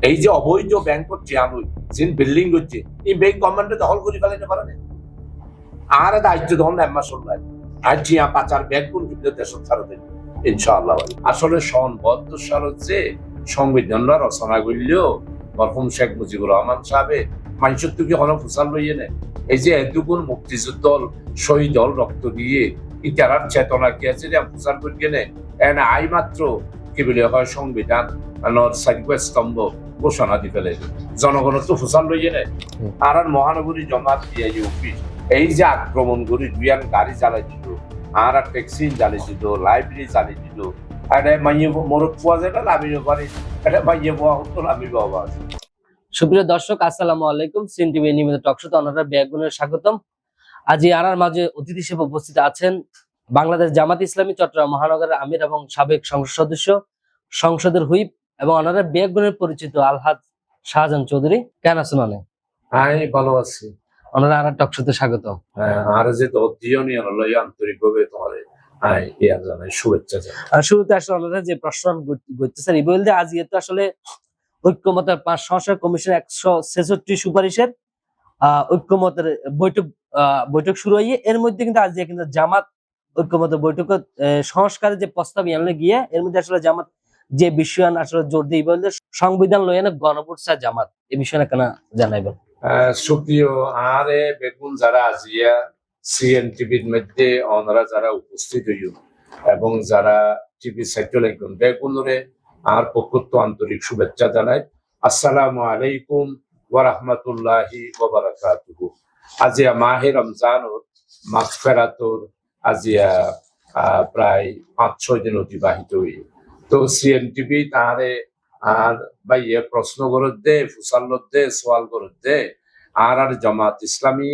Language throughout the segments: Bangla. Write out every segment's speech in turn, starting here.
এই যে অবৈধ ব্যাংক করছে আমি যে বিল্ডিং করছে এই ব্যাংক গভর্নমেন্টে দখল করে ফেলাইতে পারে না আর দায়িত্ব দখল এম্মা শুনলাই আর জিয়া পাচার ব্যাংক কোন কিন্তু দেশের ছাড়া দেন ইনশাআল্লাহ। আসলে সন 72 সাল হচ্ছে সংবিধানরা রচনা করলেও মরহুম শেখ মুজিবুর রহমান সাহেব মানুষের থেকে হলো ফুসাল লইয়ে নেয়। এই যে এতগুণ মুক্তিযুদ্ধ শহীদ দল রক্ত দিয়ে ইতারার চেতনা কি আছে যে ফুসাল করিয়ে নেয় আই মাত্র কি বলে হয় সংবিধান স্তম্ভ ঘোষণা দি ফেলে জনগণ তো ফুসাল লইয়ে নেয়। আর মহানগরী জমাত দিয়ে অফিস এই যে আক্রমণ করি দুইয়ান গাড়ি জ্বালাই দিত আর ট্যাক্সি জ্বালিয়ে দিত লাইব্রেরি জ্বালিয়ে দিত এটা মাইয়ে মরক পাওয়া যায় না নামিয়ে পারে এটা মাইয়ে পাওয়া হতো নামি পাওয়া আছে। সুপ্রিয় দর্শক আসসালামু আলাইকুম, সিন টিভি নিয়মিত টকশোতে আপনাদের ব্যাগুনের স্বাগতম। আজ আর মাঝে অতিথি হিসেবে উপস্থিত আছেন বাংলাদেশ জামাত ইসলামী চট্টগ্রাম মহানগরের আমির এবং সাবেক সংসদ সদস্য, সংসদের হুইপ এবং ওনারা ব্যাগুনের পরিচিত আলহাজ শাহজাহান চৌধুরী। কেন আছেন অনেক? আমি ভালো আছি। ওনারা আর টকশোতে স্বাগতম। আর যে অধ্যয়নী লই আন্তরিকভাবে তোমার শুভেচ্ছা জানাই। শুরুতে আসলে ওনারা যে প্রশ্ন করতেছেন এই বলতে আজ তো আসলে ঐক্যমতের 5 সংসদ কমিশন 166 সুপারিশের ঐক্যমতের বৈঠক শুরু হয়ে এর মধ্যে কিন্তু আজ কিন্তু জামাত ঐক্যমতের বৈঠক সংস্কারের যে প্রস্তাব এনে গিয়ে এর মধ্যে আসলে জামাত যে বিষয় আসলে জোর দিয়ে বলতে সংবিধান লইয়া গণভোট চায় জামাত, এই বিষয়ে কেন জানাইবেন? সুপ্রিয় আরে বেগুন যারা আজিয়া সিএন টিভির মধ্যে ওনারা যারা উপস্থিত হইল এবং যারা টিভি সাইটে লাগবেন বেগুনরে আর পক্ষত্ব আন্তরিক শুভেচ্ছা জানাই। আসসালামু আলাইকুম ওয়া রাহমাতুল্লাহি ওয়া বারাকাতুহু। আজিয়া মাহে রমজানর মাগফিরাতর আজিয়া প্রায় 5-6 দিন অতিবাহিত হই। তো সিএন টিভি তারে আর ভাইয়ে প্রশ্ন করত দে ফুসাল্লত দে সওয়াল করত দে আর জামাত ইসলামী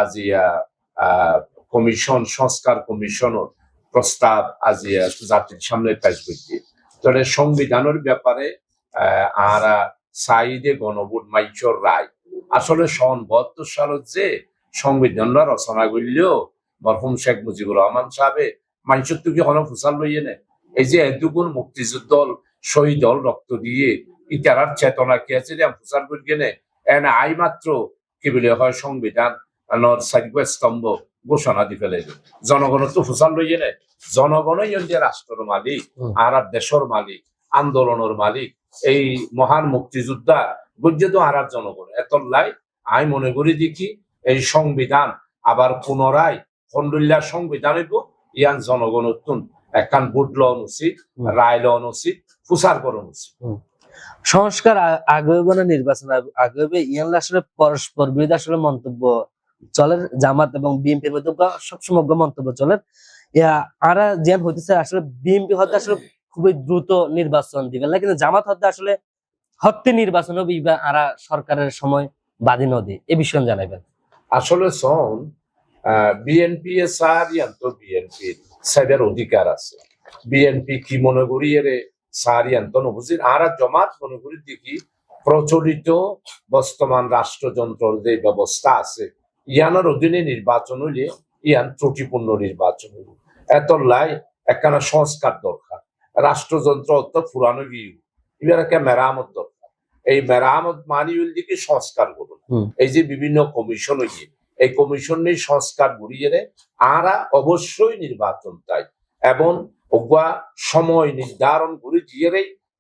আজিয়া কমিশন সংস্কার কমিশনের প্রস্তাব আজিয়া জাতির সামনে পেশ করছে। তবে সংবিধানের ব্যাপারে আর সাইদে গণভোট মাইচর রায় আসলে সন 72 সালত যে সংবিধানরা রচনা করলেও মরহুম শেখ মুজিবুর রহমান সাহেব মানুষের থেকে হলো ফুসাল লইয়ে নেয়। এই যে এতগুণ মুক্তিযুদ্ধ শহীদ দল রক্ত দিয়ে ইতারার চেতনা কি আছে যে ফুসাল করিয়ে নেয় আই মাত্র কি বলে হয় সংবিধান স্তম্ভ ঘোষণা দি ফেলে জনগণ তো ফুসাল লইয়ে নেয়। জনগণই যে রাষ্ট্রের মালিক আর দেশের মালিক আন্দোলনের মালিক এই মহান মুক্তিযোদ্ধা বুঝছে তো আর জনগণ এত লাই আমি মনে করি দেখি এই সংবিধান আবার পুনরায় খন্ডুল্লার সংবিধান ইয়ান জনগণ একখান ভোট লওয়া উচিত, রায় লওয়া উচিত, প্রচার করা উচিত। সংস্কার আগে না নির্বাচন আগে ইয়ান আসলে পরস্পর বিরোধী আসলে মন্তব্য চলে জামাত এবং বিএনপির মধ্যে সবসময় মন্তব্য চলে। আর যেন হইতেছে আসলে বিএনপি হতে আসলে খুবই দ্রুত নির্বাচন দিবেন না, কিন্তু জামাত হতে আসলে হত্যে নির্বাচন হবে আর সরকারের সময় বাদী নদী, এ বিষয়ে জানাবেন। আসলে সন বিএনপি বিএনপি সাইবের অধিকার আছে। বিএনপি কি মনে করি এর সারিয়ান্ত নবুজির আর জমাত মনে করি দেখি প্রচলিত বর্তমান রাষ্ট্রযন্ত্রের যে ব্যবস্থা আছে ইয়ানোর অধীনে নির্বাচন হইলে ইয়ান ত্রুটিপূর্ণ নির্বাচন হইল। এত লাই একখানা সংস্কার দরকার। রাষ্ট্রযন্ত্র অত পুরানো গিয়ে এবার একটা মেরামত দরকার। এই মেরামত মানি হইল দিকে সংস্কার করুন। এই যে বিভিন্ন কমিশন হইয়ে এই কমিশন নিয়ে সংস্কার ঘুরিয়ে আরা অবশ্যই নির্বাচন চাই এবং সময় নির্ধারণ করে দিয়ে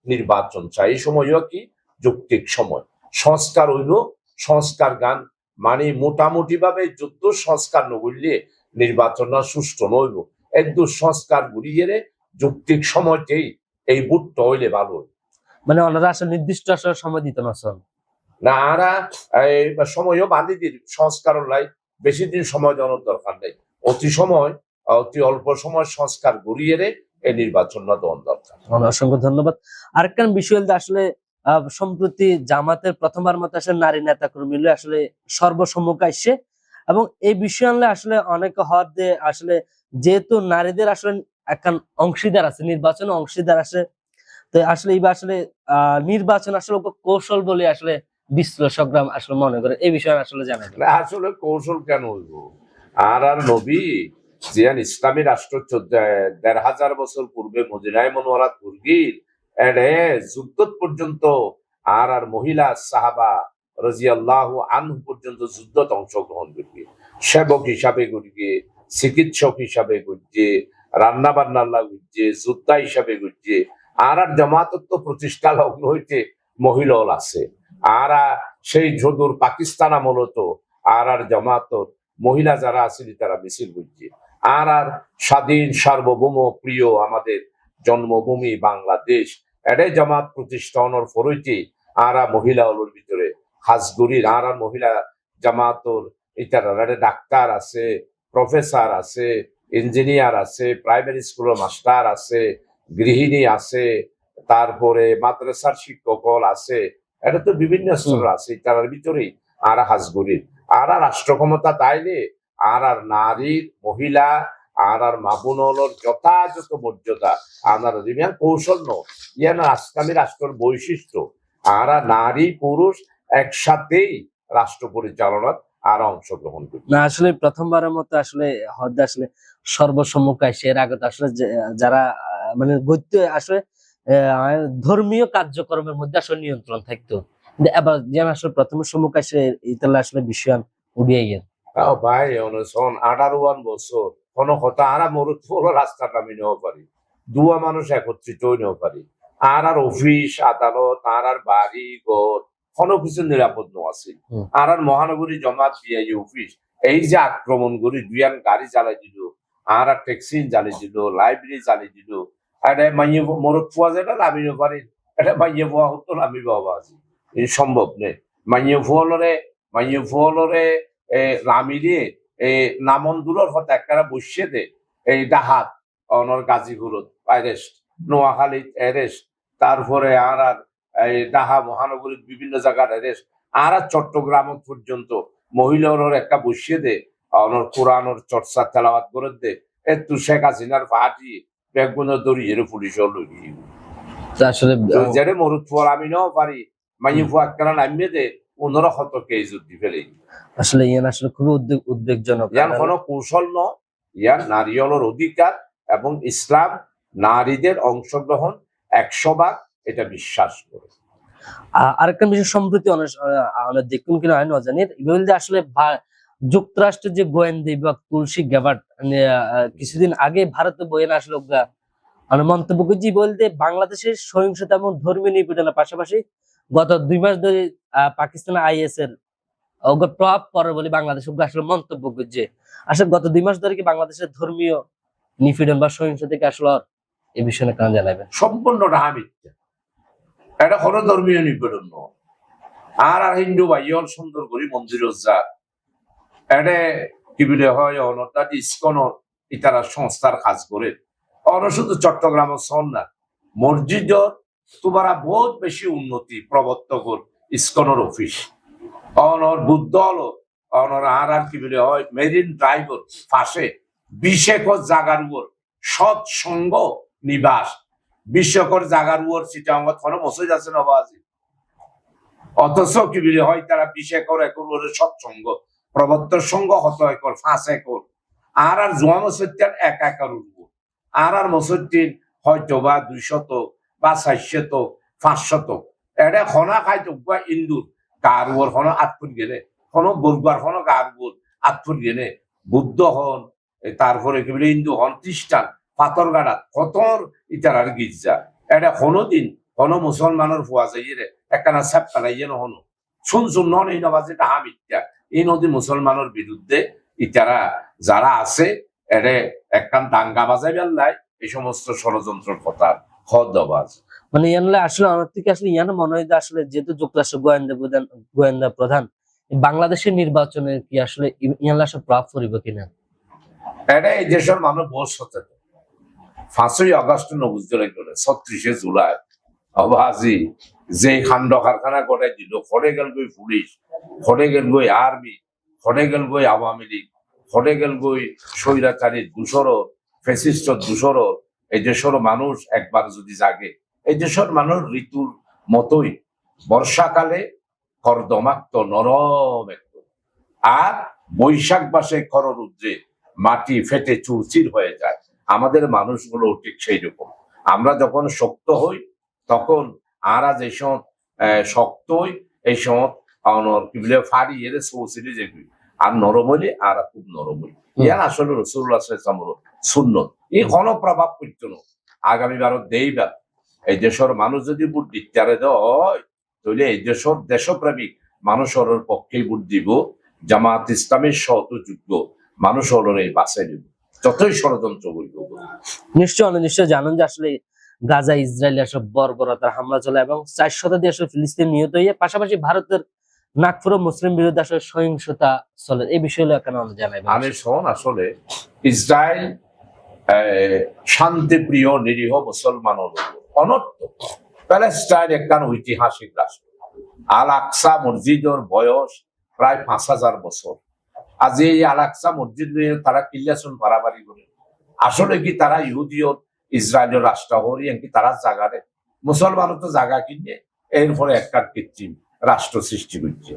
নির্বাচন চাই। এই সময়ও কি যৌক্তিক সময় সংস্কার হইল সংস্কার গান মানে মোটামুটি ভাবে যুদ্ধ সংস্কার নগরলে নির্বাচন সুষ্ঠু নইব। একদম সংস্কার ঘুরিয়ে যৌক্তিক সময়তেই এই ভোটটা হইলে ভালো। মানে ওনারা আসলে নির্দিষ্ট আসলে সময় দিত না আরা সময়ও বাঁধি দিন সংস্কার লাই বেশি দিন সময় দেওয়ার দরকার নেই। অতি অল্প সময় সংস্কার ঘুরিয়ে এই নির্বাচন দেওয়ার দরকার। অসংখ্য ধন্যবাদ। আরেকটা বিষয় আসলে সম্প্রতি জামাতের প্রথমবার মতো আসলে নারী নেতা কর্মী আসলে সর্বসম্মুখে আসছে এবং এই বিষয় আনলে আসলে অনেকে হওয়ার দিয়ে আসলে যেহেতু নারীদের আসলে একখান অংশীদার আছে নির্বাচনে অংশীদার আছে, তো আসলে এইবার আসলে নির্বাচন আসলে কৌশল বলে আসলে বিশ্লেষকরা আসলে মনে করে, এই বিষয়ে আসলে জানা গেল। আসলে কৌশল কেন হইব আর নবী জিয়ান ইসলামী রাষ্ট্র ১৫০০ বছর পূর্বে মদিনায় মুনাওয়ারাত বুর্গির এডে যুদ্ধ পর্যন্ত আর মহিলা সাহাবা রাদিয়াল্লাহু আনহু পর্যন্ত যুদ্ধত অংশগ্রহণ করবে, সেবক হিসাবে করবে, চিকিৎসক হিসাবে করছে, রান্না বান্নার করছে, যোদ্ধা হিসাবে করছে। আর জামাতত্ব প্রতিষ্ঠা লগ্ন হইতে মহিলা আছে। আর সেই যদুর পাকিস্তান আমলত আর জামাতত মহিলা যারা আছিল তারা মিছিল করছে। আর স্বাধীন সার্বভৌম প্রিয় আমাদের জন্মভূমি বাংলাদেশ, এটাই জামাত প্রতিষ্ঠানের ফরইতে আর মহিলা ওর ভিতরে হাজগুড়ির আর মহিলা জামাতর ইতারা ডাক্তার আছে, প্রফেসর আছে, ইঞ্জিনিয়ার আছে, প্রাইমারি স্কুলের মাস্টার আছে, গৃহিণী আছে, তারপরে মাদ্রাসার শিক্ষক আছে। এটা তো বিভিন্ন স্তর আছে তার ভিতরেই আর হাজগুড়ির আর রাষ্ট্র ক্ষমতা তাইলে আর নারীর মহিলা আর মাবুনলর যথাযথ মর্যাদা আনার দিবেন কৌশল ন ইয়ান আজকালি রাষ্ট্রের বৈশিষ্ট্য। আর নারী পুরুষ একসাথেই রাষ্ট্র পরিচালনার আর অংশগ্রহণ করবে না। আসলে প্রথমবারের মতো আসলে হদ্দে আসলে সর্বসম্মুখায় এর আগে তো আসলে যারা মানে গদ্য আসলে ধর্মীয় কার্যক্রমের মধ্যে আসলে নিয়ন্ত্রণ থাকতো, কিন্তু এবার যেন আসলে প্রথম সম্মুখ আসে ইতালে আসলে বিষয় উড়িয়ে গেল। ভাই অনুসন 18 বছর কোন কথা আর মরুত হলো রাস্তাটা আমি নেওয়া পারি, দুয়া মানুষ একত্রিত নেওয়া পারি। আর অফিস আদালত আর বাড়ি ঘর কোনো কিছু নিরাপদ ন আছে। আর মহানগরী জমাত বিআই অফিস এই যে আক্রমণ করি দুইয়ান গাড়ি চালাই দিল, আর ট্যাক্সি চালিয়ে দিল, লাইব্রেরি চালিয়ে দিল। এটা মাইয়ে মরুত পোয়া যায় না নামিয়ে পারি, এটা মাইয়ে পোয়া হতো নামি বাবা আছে সম্ভব নেই। মাইয়ে ফুলরে রামি দিয়ে নামন দূরের হতে একটা বসে দে এই ডাহাত অনর গাজীপুরত অ্যারেস্ট, নোয়াখালীত অ্যারেস্ট, তারপরে আর এই ডাহা মহানগরীর বিভিন্ন জায়গার অ্যারেস্ট। আর চট্টগ্রাম পর্যন্ত মহিলার একটা বসিয়ে দে অনর কোরআনর চর্চা তেলাওয়াত করে দে একটু শেখ হাসিনার পাহাড়ি ব্যাগগুলো দড়িয়ে পুলিশ আসলে যেটা মরুদ ফুয়ার আমি নাও পারি মাইয়ে ফুয়া একটা নামিয়ে দে 15 শতকে এই যুদ্ধ ফেলে। আসলে ইয়ান আসলে খুবই উদ্বেগজনক। ইয়ান কোনো কৌশল ন, ইয়ান নারীর অধিকার এবং ইসলাম নারীদের অংশগ্রহণ 100 ভাগ এটা বিশ্বাস করে। আরেকটা বিষয় সম্প্রতি আমরা দেখুন কিনা হয় নজানির বলতে আসলে যুক্তরাষ্ট্রের যে গোয়েন্দা বিভাগ তুলসী গ্যাবার্ট কিছুদিন আগে ভারতে বইয়ে আসলে মন্তব্য করছি বলতে বাংলাদেশের সহিংসতা এবং ধর্মীয় নিপীড়নের পাশাপাশি গত 2 মাস ধরে পাকিস্তান আইএস এর প্রভাব পড়ে বলে বাংলাদেশ আসলে মন্তব্য করছে। আসলে গত 2 মাস ধরে কি বাংলাদেশের ধর্মীয় নিপীড়ন বা সহিংসতা থেকে আসলে এই বিষয়ে কেন জানাবেন? সম্পূর্ণটা মিথ্যা, এটা কোনো ধর্মীয় নিপীড়ন নয়। আর হিন্দু ভাইয়ন সুন্দর করে মন্দির যা এটা কি বলে হয় অনতাটি ইস্কনর ইতারা সংস্থার কাজ করে শুধু চট্টগ্রামের সন না মসজিদর তোমারা বহুত বেশি উন্নতি প্রবর্তকর ইস্কনের অফিস অনর বুদ্ধ হলো অনর আর কি বলে হয় মেরিন ড্রাইভার পাশে 20 একর জাগার উপর সৎসঙ্গ নিবাস 20 একর জাগার উপর চিটাঙ্গত কোনো মসজিদ আছে না বাজি, অথচ কি বলে হয় তারা 20 একর সৎসঙ্গ প্রবর্তক সঙ্গ 100 একর 5 একর আর জোয়া মসজিদ 1 একর উপর আর মসজিদ হয়তো বা 200 বা 400 500 এটা খনা খাইতো বা ইন্দুর গার উপর কোনো 8 ফুট গেলে কোনো বর্গার কোনো গার উপর 8 ফুট গেলে বুদ্ধ হন তারপরে কি বলে হিন্দু হন খ্রিস্টান পাথর গাড়া কতর ইতারার গির্জা এটা কোনোদিন কোনো মুসলমানের ফুয়া যাই রে একখানা সাপ পালাইয়ে নহনো শুনছুন নন এই নবাজ এটা হামিত্যা এই নদী মুসলমানের বিরুদ্ধে ইতারা যারা আছে এটা একখান দাঙ্গা বাজাই বেল্লাই এই সমস্ত ষড়যন্ত্রের কথা হদবাজ। মানে ইয়ানলে আসলে আমার থেকে আসলে ইয়ান মনে হয় আসলে যেহেতু যুক্তরাষ্ট্র গোয়েন্দা প্রধান বাংলাদেশের নির্বাচনে কি আসলে ইয়ানলে আসলে প্রভাব পড়িব কিনা এটা এই দেশের মানুষ বহু সচেতন। 5ই আগস্ট বুঝতে লাগলো 36শে জুলাই অবাজি যে খান্ড কারখানা গড়াই দিল ফরে গেল গই পুলিশ, ফরে গেল গই আর্মি, ফরে গেল গই আওয়ামী লীগ, ফরে গেল গই স্বৈরাচারী দূষর ফেসিস্ট দূষর। এই দেশের মানুষ একবার যদি জাগে এই দেশের মানুষ ঋতুর মতোই বর্ষাকালে কর্দমাক্ত নরম একটু আর বৈশাখ মাসে খররুদ্রে মাটি ফেটে চুরচির হয়ে যায়। আমাদের মানুষগুলো ঠিক সেই রকম। আমরা যখন শক্ত হই তখন আরা যে সময় শক্তই এই সময় অনর কি বলে ফাড়ি এর সৌসিলি যেগুলি আর নরম হইলে আর খুব নরম হইলে ইয়ান আসলে রসুল্লাহ সুন্নত এই কোনো প্রভাব পড়ত না আগামী বারত দেইবার এই দেশের মানুষ যদি ভোট দিতে হয় তাহলে এই দেশের দেশপ্রেমিক মানুষের পক্ষে ভোট দিব জামাত ইসলামের সহযোগ্য মানুষের এই বাছাই দিব যতই ষড়যন্ত্র করিব। নিশ্চয় জানেন যে আসলে গাজা ইসরায়েল সব বর্বরতার হামলা চলে এবং 4 শতাধিক আসলে ফিলিস্তিন নিহত হয়ে পাশাপাশি ভারতের নাগপুরে মুসলিম বিরোধী আসলে সহিংসতা চলে এই বিষয়ে কেন জানাইবেন? আমি শোন আসলে ইসরায়েল শান্তিপ্রিয় নিরীহ মুসলমান অনর্থ প্যালেস্টাইন একখান ঐতিহাসিক রাষ্ট্র আল আকসা মসজিদের বয়স প্রায় 5000 বছর। আজ এই আল আকসা মসজিদ নিয়ে তারা কিল্লাসন বাড়াবাড়ি করে আসলে কি তারা ইহুদিও ইসরায়েলের রাষ্ট্র হরি এমনকি তারা জাগারে মুসলমানও তো জায়গা কিনে এরপরে একটা কৃত্রিম রাষ্ট্র সৃষ্টি করছে।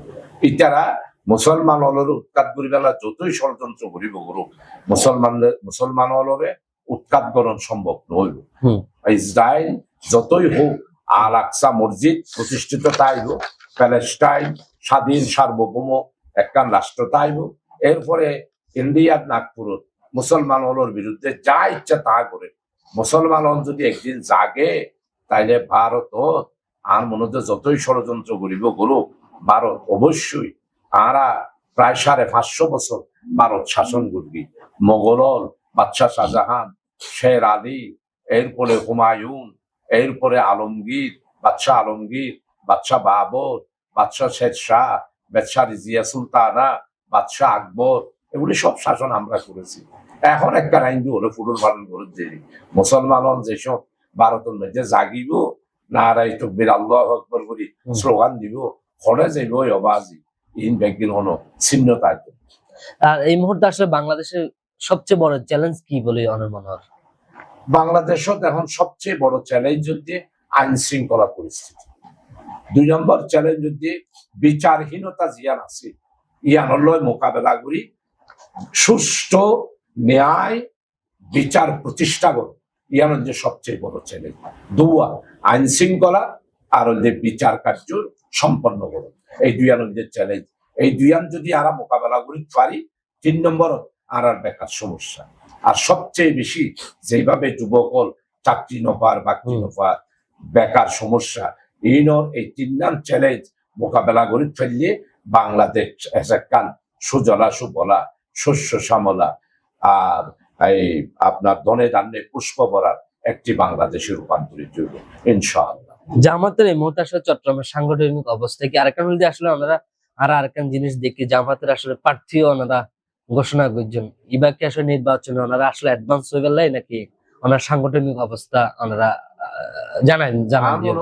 ইতারা মুসলমান হলরে উৎখাত করিবেলা যতই ষড়যন্ত্র করিব করুক মুসলমান হলরে উৎখাত করণ সম্ভব নইব। ইসরায়েল যতই হোক আল আকসা মসজিদ প্রতিষ্ঠিত তাইব, প্যালেস্টাইন স্বাধীন সার্বভৌম একটা রাষ্ট্র তাইব। এরপরে ইন্ডিয়ার নাগপুরত মুসলমান হলর বিরুদ্ধে যা ইচ্ছা তা করে মুসলমান হল যদি একদিন জাগে তাইলে ভারত আর মনে হচ্ছে যতই ষড়যন্ত্র করিব করুক ভারত অবশ্যই আরা প্রায় 550 বছর ভারত শাসন করবি। মোগল বাদশাহ শাহজাহান, শের আলী, এরপরে হুমায়ুন, এরপরে আলমগীর, বাদশাহ বাবর, বাদশাহ শেরশাহ, বাদশাহ রিজিয়া সুলতানা, বাদশাহ আকবর, এগুলি সব শাসন আমরা করেছি। এখন একটা হিন্দু হলে ফুটুল পালন করে যে মুসলমান যেসব ভারতের মধ্যে জাগিব নারাই তকবীর আল্লাহু আকবার করি স্লোগান দিব হলে যাইব অবাজি ইন ব্যাগিন হলো ছিন্নতা। আর এই মুহূর্তে আসলে বাংলাদেশের সবচেয়ে বড় চ্যালেঞ্জ কি বলে অনিল মনোহর? বাংলাদেশত এখন সবচেয়ে বড় চ্যালেঞ্জ হচ্ছে আইন শৃঙ্খলা পরিস্থিতি। 2 নম্বর চ্যালেঞ্জ হচ্ছে বিচারহীনতা জিয়ান আছে ইয়ানলয় মোকাবেলা করি সুষ্ঠু ন্যায় বিচার প্রতিষ্ঠা করো ইয়ান হচ্ছে সবচেয়ে বড় চ্যালেঞ্জ। 2 আইন শৃঙ্খলা আর হচ্ছে বিচার কার্য সম্পন্ন করো, এই 2 হচ্ছে চ্যালেঞ্জ। এই 2 যদি আরা মোকাবেলা করি পারি 3 নম্বর আর বেকার সমস্যা। আর সবচেয়ে বেশি যেভাবে যুবকল চাকরি নপার বাকরি নপার বেকার সমস্যা এই 3 চ্যালেঞ্জ মোকাবেলা করে ফেললে বাংলাদেশ একখান সুজলা সুবলা শস্য শ্যামলা আর এই আপনার ধনে ধান্যে পুষ্প ভরার একটি বাংলাদেশে রূপান্তরিত হইব ইনশাআল্লাহ। জামাতের এই মুহূর্তে আসলে চট্টগ্রামের সাংগঠনিক অবস্থা কি আরেকখান যদি আসলে ওনারা আরেকখান জিনিস দেখি জামাতের আসলে প্রার্থীও ওনারা ঘোষণা করছেন ইবাকে আসলে নির্বাচনে ওনারা আসলে অ্যাডভান্স হয়ে গেল নাকি ওনার সাংগঠনিক অবস্থা ওনারা জানান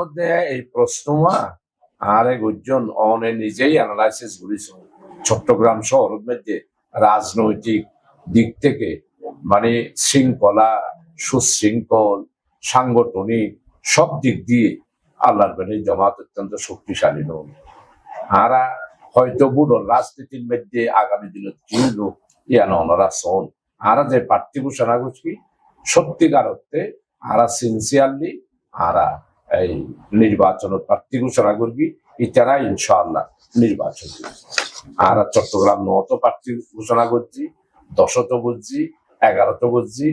মধ্যে এই প্রশ্ন আরে গুজন অনে নিজেই অ্যানালাইসিস করেছে চট্টগ্রাম শহরের মধ্যে রাজনৈতিক দিক থেকে মানে শৃঙ্খলা সুশৃঙ্খল সাংগঠনিক সব দিক দিয়ে আল্লাহর বাণী জামাত অত্যন্ত শক্তিশালী নয়। আরা হয়তো বুড়ো রাজনীতির মধ্যে আগামী দিনে কিন্তু ইয়ান ওনারা শোন আরা যে প্রার্থী ঘোষণা করছি সত্যিকার অর্থে আরা সিনসিয়ারলি আরা এই নির্বাচনের প্রার্থী ঘোষণা করবি ইতারা ইনশাআল্লাহ নির্বাচন আর চট্টগ্রাম 9 প্রার্থী ঘোষণা করছি, 10 করছি, 11 করছি,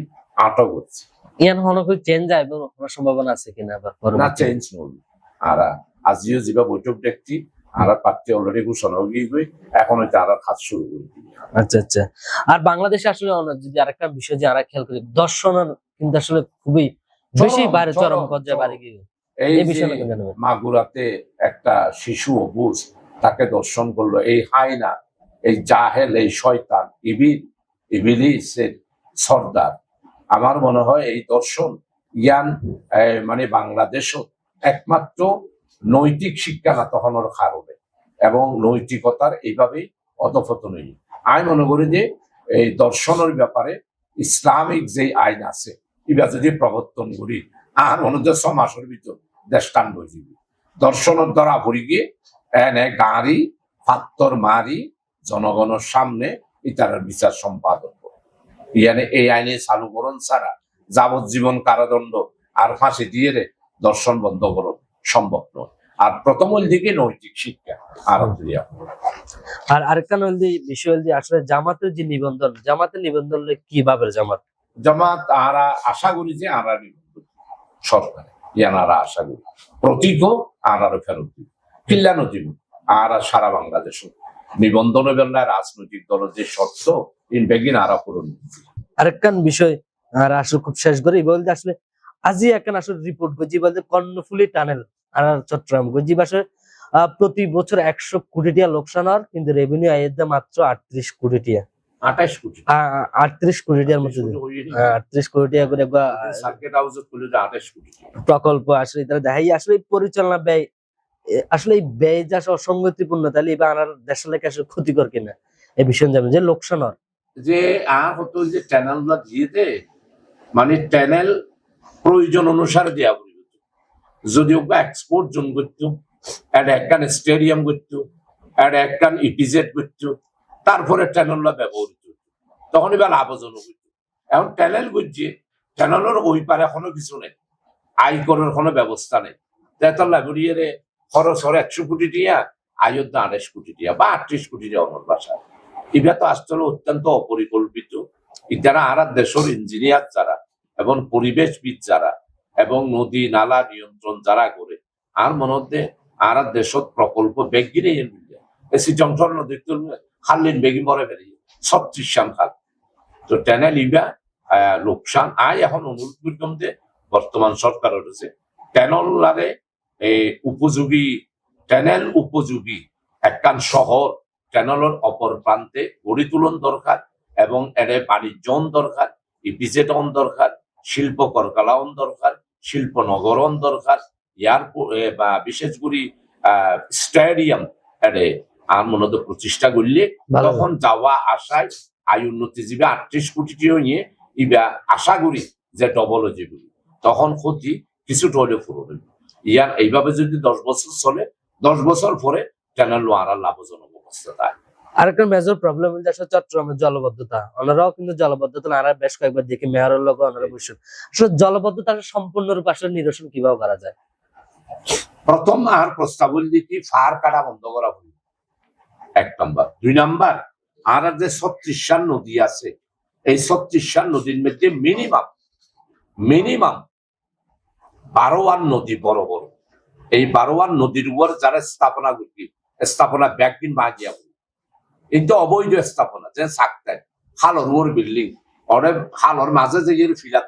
8 করছি। ইয়ান হনকই চেঞ্জ আইব সম্ভাবনা আছে কিনা না চেঞ্জ নই আর আজিও যেবা বৈঠক দেখছি আর প্রার্থী অলরেডি ঘোষণা হয়ে গই এখন হয়তো আর কাজ শুরু করে দিই। আচ্ছা আর বাংলাদেশে আসলে যদি আরেকটা বিষয় যে আমরা খেয়াল করি দর্শনের কিন্তু আসলে খুবই বেশি বাইরে চরম পর্যায়ে বাড়ি গিয়ে এই মাগুরাতে একটা শিশু অবুজ তাকে দর্শন করলো এই হায়না এই জাহেল এই শয়তান ইবিলিসের সর্দার। আমার মনে হয় এই দর্শন জ্ঞান মানে বাংলাদেশও একমাত্র নৈতিক শিক্ষা না তখনের কারণে এবং নৈতিকতার এইভাবেই অধপতন। আমি মনে করি যে এই দর্শনের ব্যাপারে ইসলামিক যে আইন আছে এবার যদি প্রবর্তন করি আর মনে হয় 6 মাসের ভিতর দেশটান হয়ে যাবে। দর্শনের দ্বারা ভরি গিয়ে এনে গাড়ি ফাত্তর মারি জনগণের সামনে ইতার বিচার সম্পাদন করে ইয়ানে এই আইনে চালুকরণ ছাড়া যাবজ্জীবন কারাদণ্ড আর ফাঁসি দিয়ে দর্শন বন্ধ করো সম্ভব নয়। আর প্রথম হল দিকে নৈতিক শিক্ষা আর আর আরেকটা বিষয় হল যে আসলে জামাতের যে নিবন্ধন, জামাতের নিবন্ধন কিভাবে জামাত জামাত আরা আশা করি যে আরা নিবন্ধন সরকারে ইয়ানারা আশা করি প্রতীক আনারও ফেরত দিব কিল্লানো দিব আর সারা বাংলাদেশ নিবন্ধনের বেলায় রাজনৈতিক দলের যে শর্ত ইনবেগিন আরা পূরণ। আরেকখান বিষয় আর আসলে খুব শেষ করে বলতে আসলে আজই একখান আসলে রিপোর্ট করছি বলতে কর্ণফুলী টানেল আর চট্টগ্রাম গজি বাসে প্রতি বছর 100 কোটি টাকা লোকসান হওয়ার, কিন্তু রেভিনিউ আয়ের দাম মাত্র 38 কোটি টাকা, 28 কোটি 38 কোটি টাকার মধ্যে 38 কোটি টাকা করে সার্কিট হাউস খুলে 28 কোটি প্রকল্প আসলে তারা দেখাই আসলে পরিচালনা ব্যয় আসলে এই ব্যয় যা অসঙ্গতিপূর্ণ, তাহলে এবার আমার দেশের লেখা আসলে ক্ষতিকর কিনা এই বিষয়ে জানেন যে লোকসান হয় যে আর হতো যে চ্যানেল গুলা দিয়ে দে মানে চ্যানেল প্রয়োজন অনুসারে দেওয়া পড়বে। যদি ওকে এক্সপোর্ট জোন করতো, একটা একখান স্টেডিয়াম করতো, একটা একখান ইপিজেড করতো, তারপরে চ্যানেলগুলা ব্যবহৃত হতো, তখন এবার লাভজনক হইতো। এখন চ্যানেল করছে, চ্যানেলের ওই পারে এখনো কিছু নেই, আয় করার কোনো ব্যবস্থা নেই। তাই লাইব্রেরিয়ারে খরচ হর 100 কোটি টিয়া, আয়োধ্যা 28 কোটি টিয়া বা 38 কোটি টিয়া আমার বাসায়। এটা তো আসলে অত্যন্ত অপরিকল্পিত। যারা আর দেশের ইঞ্জিনিয়ার যারা এবং পরিবেশবিদ যারা এবং নদী নালা নিয়ন্ত্রণ যারা করে আর মনে আর দেশত প্রকল্প বেগিনে এসি জংশন নদী খাল্লিন বেগি মরে ফেলে 36 সাল খাল তো টেনেল ইবা লোকসান আয় এখন অনুরোধ করতাম যে বর্তমান সরকারের রয়েছে টেনলারে উপযোগী টেনেল উপযোগী একখান শহর টেনেলের অপর প্রান্তে গড়ি তুলন দরকার এবং এর বাণিজ্য দরকার, ইপিজেড দরকার, শিল্প করকালাও দরকার, শিল্প নগরণ দরকার, এয়ারপোর্ট বা বিশেষ করে স্টেডিয়াম এরে আর মূলত প্রতিষ্ঠা করলে তখন যাওয়া আসায় আয় উন্নতি জীবে 38 কোটি নিয়ে ইবা আশা করি যে ডবল যেগুলি তখন ক্ষতি কিছুটা হলে পুরো ইয়ার এইভাবে যদি 10 বছর চলে 10 বছর পরে চ্যানেল আর লাভজনক অবস্থা থাকে। আরেকটা মেজর প্রবলেম হচ্ছে আসলে চট্টগ্রামের জলবদ্ধতা। ওনারাও কিন্তু জলবদ্ধতা আর বেশ কয়েকবার দেখি মেয়রের লোক ওনারা বসে আসলে জলবদ্ধতা সম্পূর্ণরূপে আসলে নিরসন কিভাবে করা যায়। প্রথম আর প্রস্তাবল দিকে ফার কাটা বন্ধ করা হল 1 নম্বর। 2 নম্বর আর যে 36 নদী আছে এই 36 নদীর মধ্যে মিনিমাম 12 নদী বড় বড় এই 12 নদীর উপর যারা স্থাপনা ব্যাগদিন মাগিয়া কিন্তু অবৈধ স্থাপনা যে সাকতায় খালর ওর বিল্ডিং ওরে খালর মাঝে যে ফিলার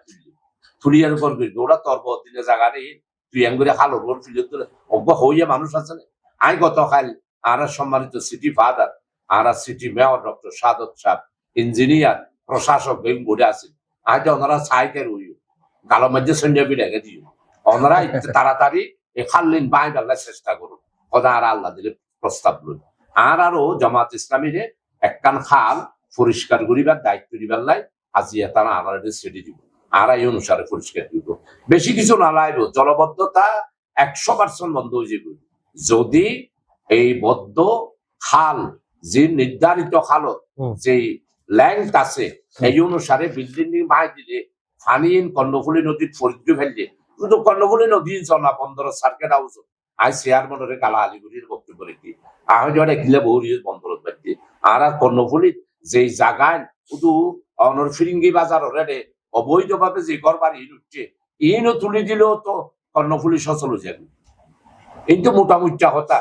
তুলিয়ার উপর ওরা তোর দিনে জায়গা নেই তুই এম করে খালর ওর ফিলার তুলে অব্য হইয়া মানুষ আছে না। আই গতকাল আর সম্মানিত সিটি ফাদার আর সিটি মেয়র ডক্টর সাদত সাহেব ইঞ্জিনিয়ার প্রশাসক ঘুরে আছেন আজ ওনারা সাইকেল উইও গালো মধ্যে সন্ধ্যা রেখে দিও ওনারা তাড়াতাড়ি এ খাল্লিন বাই বেলায় চেষ্টা করুন ওরা আর আল্লাহ দিলে প্রস্তাব লই আর আরো জামাত ইসলামীরে একখান খাল পরিষ্কার করিবার দায়িত্ব দিবার লাই আজিয়া তারা আনারে ছেড়ে দিব আর এই অনুসারে পরিষ্কার দিব বেশি কিছু না লাইব জলবদ্ধতা 100% বন্ধ হয়ে যাবে যদি এই বদ্ধ খাল যে নির্ধারিত খালত যে ল্যাংথ আছে এই অনুসারে বিল্ডিং বাই দিলে ফানিন কর্ণফুলী নদীর ফরিদ্র ফেললে কিন্তু কর্ণফুলী নদী চলা 15 সার্কেট হাউস আই চেয়ারম্যানের গালা আলিগুড়ির বক্তব্য রেখে আহজরে গিলে বহু বন্দরত বাড়ছে আর কর্ণফুলী যে জায়গায় শুধু অনর ফিরিঙ্গি বাজার রেডে অবৈধভাবে যে ঘর বাড়ি উঠছে ইনও তুলে দিলেও তো কর্ণফুলী সচল হয়ে যাবে কিন্তু মোটামুটি হতা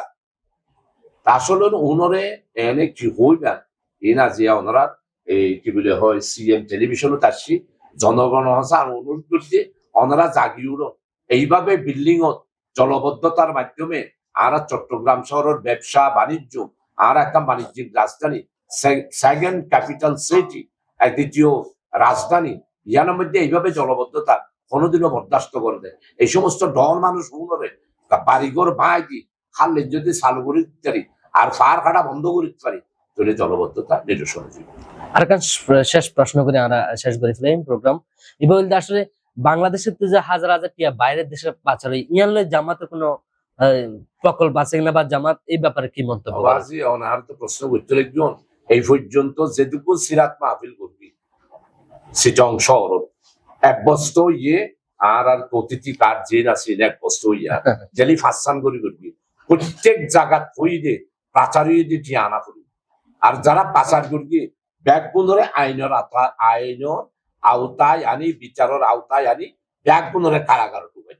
আসলে উনরে এনে কি হইবেন এনা যে ওনারা এই কি বলে হয় সিএম টেলিভিশনও তাসি জনগণ আর অনুরোধ করছে ওনারা জাগিয়ে এইভাবে বিল্ডিং জলবদ্ধতার মাধ্যমে আর চট্টগ্রাম শহরের ব্যবসা বাণিজ্য আর একটা বাণিজ্যিক রাজধানী সেকেন্ড ক্যাপিটাল সিটি দ্বিতীয় রাজধানী ইয়ার মধ্যে এইভাবে জলবদ্ধতা কোনোদিনও বরদাস্ত করে দেয় এই সমস্ত ডর মানুষ উনরে বাড়িঘর ভাই দি খাললে যদি চালু করে দিতে পারি আর ফার কাটা বন্ধ করে দিতে পারি তাহলে জলবদ্ধতা নিরসন হয়ে আর শেষ প্রশ্ন করে আমরা শেষ করে ফেলাম প্রোগ্রাম এবার আসলে বাংলাদেশের তো যে হাজার হাজার টিয়া বাইরের দেশের পাচার ইয়ানলে জামাতের কোনো প্রকল্প আছে কিনা বা জামাত এই ব্যাপারে কি মন্তব্য আর তো প্রশ্ন করতে একজন এই পর্যন্ত যেটুকু সিরাত মাহফিল করবি সিটং শহর 1 বছর ইয়ে আর প্রতিটি কার জেন আছে এক বস্তু হইয়া জেলি ফাঁসান করি করবি প্রত্যেক জায়গা থই দে প্রাচারী দিয়ে আনা করি আর যারা পাচার করবি ব্যাগ বন্ধরে আইনের আওতায় আনি বিচারের আওতায় আনি ব্যাগ বন্ধরে কারাগার ঢুকাই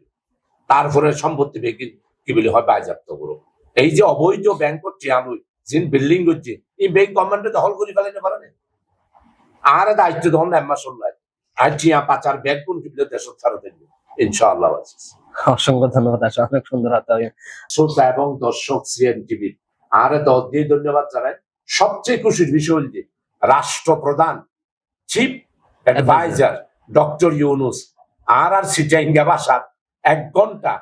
তারপরে সম্পত্তি বেগি কি বলে হয় বাজেয়াপ্ত করো এই যে অবৈধ ব্যাংক টিয়ানুই যিন বিল্ডিং করছে এই ব্যাংক গভর্নমেন্টে দখল করে ফেলাইতে পারে না আর দায়িত্ব দখল নেম্মা শুনলাই আর টিয়া পাচার ব্যাগ কোন কি বলে দেশ ছাড়া দেখবে ইনশাআল্লাহ। অসংখ্য ধন্যবাদ, আসলে অনেক সুন্দর হাতে শ্রোতা এবং দর্শক সিএন টিভি আর দিয়ে ধন্যবাদ জানাই। সবচেয়ে খুশির বিষয় হল যে রাষ্ট্রপ্রধান চিফ অ্যাডভাইজার ডক্টর ইউনুস আর সিটাইঙ্গা ভাষা 1 ঘন্টা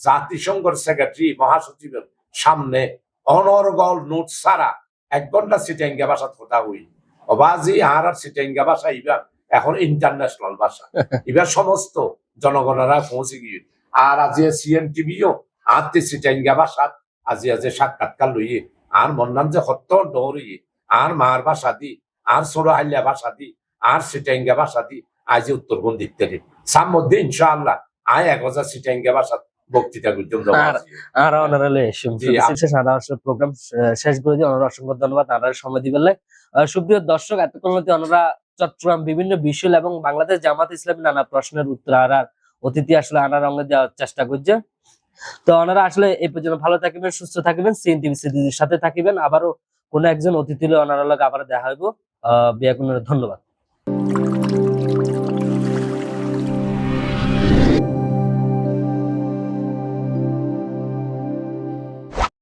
জাতিসংঘের সেক্রেটারি মহাসচিবের সামনে অনর্গল নোট ছাড়া 1 ঘন্টা সিটাইঙ্গা ভাষা কথা হই অবাজি আর সিটাইঙ্গা ভাষা এবার এখন ইন্টারন্যাশনাল ভাষা এবার সমস্ত জনগণেরা পৌঁছে গিয়ে আর আজি সিএন টিভিও আত্মে সিটাইঙ্গা ভাষা আজি সাক্ষাৎকার লইয়ে আর মন্নান যে সত্য দৌড়িয়ে আর মার ভাষা দি আর ছোড়ো হাইলিয়া ভাষা দি আর সিটাইঙ্গা ভাষা দি আজি উত্তরবঙ্গ ইত্যাদি সার মধ্যে ইনশাআল্লাহ আয় 1000 সিটাইঙ্গা ভাষা বক্তৃতা করতাম আর অনারালে প্রোগ্রাম শেষ করে দিয়ে ওনারা অসংখ্য ধন্যবাদ আপনারা সময় দিবেন। সুপ্রিয় দর্শক, এতক্ষণ মধ্যে ওনারা চট্টগ্রাম বিভিন্ন বিষয় এবং বাংলাদেশ জামাত ইসলামী নানা প্রশ্নের উত্তর আর অতিথি আসলে আনার রঙে দেওয়ার চেষ্টা করছে। তো ওনারা আসলে এই পর্যন্ত ভালো থাকবেন, সুস্থ থাকবেন, সিএনটিভির সাথে থাকবেন। আবারও কোনো একজন অতিথি ওনারা আবার দেখা হইব। বিয়া ধন্যবাদ।